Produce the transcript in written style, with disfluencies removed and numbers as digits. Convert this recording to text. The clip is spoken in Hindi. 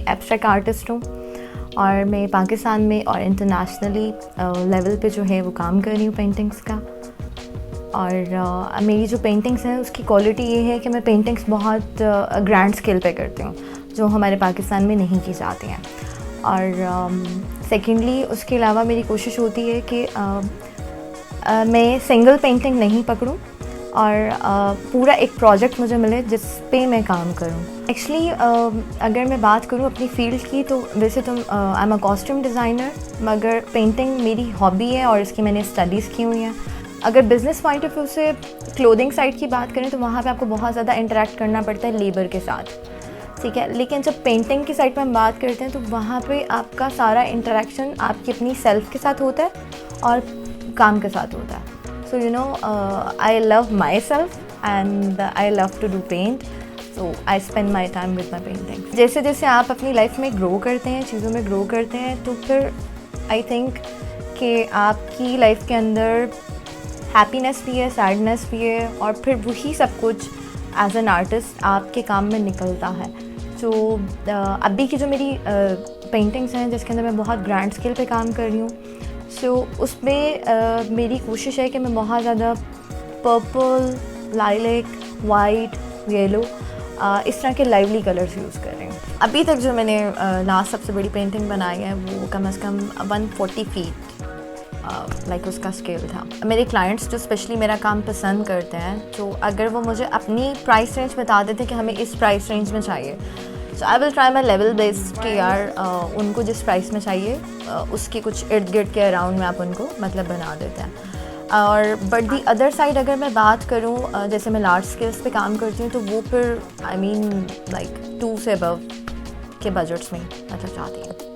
एब्स्ट्रैक्ट आर्टिस्ट हूँ और मैं पाकिस्तान में और इंटरनेशनली लेवल पे जो है वो काम कर रही हूँ पेंटिंग्स का। और मेरी जो पेंटिंग्स हैं उसकी क्वालिटी ये है कि मैं पेंटिंग्स बहुत ग्रैंड स्केल पे करती हूँ, जो हमारे पाकिस्तान में नहीं की जाती हैं। और सेकेंडली उसके अलावा मेरी कोशिश होती है कि मैं सिंगल पेंटिंग नहीं पकड़ूँ और पूरा एक प्रोजेक्ट मुझे मिले जिस पे मैं काम करूँ। एक्चुअली अगर मैं बात करूँ अपनी फ़ील्ड की तो वैसे तो I am a costume designer, मगर पेंटिंग मेरी हॉबी है और इसकी मैंने स्टडीज़ की हुई हैं। अगर बिज़नेस पॉइंट ऑफ व्यू से क्लोथिंग साइड की बात करें तो वहाँ पे आपको बहुत ज़्यादा इंटरेक्ट करना पड़ता है लेबर के साथ, ठीक है। लेकिन जब पेंटिंग की साइड पर हम बात करते हैं तो वहाँ पे आपका सारा इंटरेक्शन आपकी अपनी सेल्फ के साथ होता है और काम के साथ होता है। So you know I love myself and I love to do paint, so I spend my time with my painting. जैसे जैसे आप अपनी लाइफ में ग्रो करते हैं, चीज़ों में ग्रो करते हैं, तो फिर आई थिंक कि आपकी लाइफ के अंदर हैप्पीनेस भी है, सैडनेस भी है, और फिर वही सब कुछ एज एन आर्टिस्ट आपके काम में निकलता है। तो अभी की जो मेरी पेंटिंग्स हैं जिसके अंदर मैं बहुत ग्रैंड स्केल पे काम कर रही हूँ, सो उसमें मेरी कोशिश है कि मैं बहुत ज़्यादा पर्पल, लाइलेक, वाइट, येलो इस तरह के लाइवली कलर्स यूज़ कर रही हूँ। अभी तक जो मैंने लास्ट सबसे बड़ी पेंटिंग बनाई है वो कम से कम 140 फीट लाइक उसका स्केल था। मेरे क्लाइंट्स जो स्पेशली मेरा काम पसंद करते हैं, तो अगर वो मुझे अपनी प्राइस रेंज बता देते कि हमें इस प्राइस रेंज में चाहिए, so I will try my level based कि यार उनको जिस प्राइस में चाहिए उसके कुछ इर्द गिर्द के अराउंड में आप उनको मतलब बना देते हैं। और बट दी अदर साइड अगर मैं बात करूँ, जैसे मैं लार्ज स्केल्स पे काम करती हूँ, तो वो फिर आई मीन लाइक 2 से अबव के बजट्स में मतलब चाहती हूँ।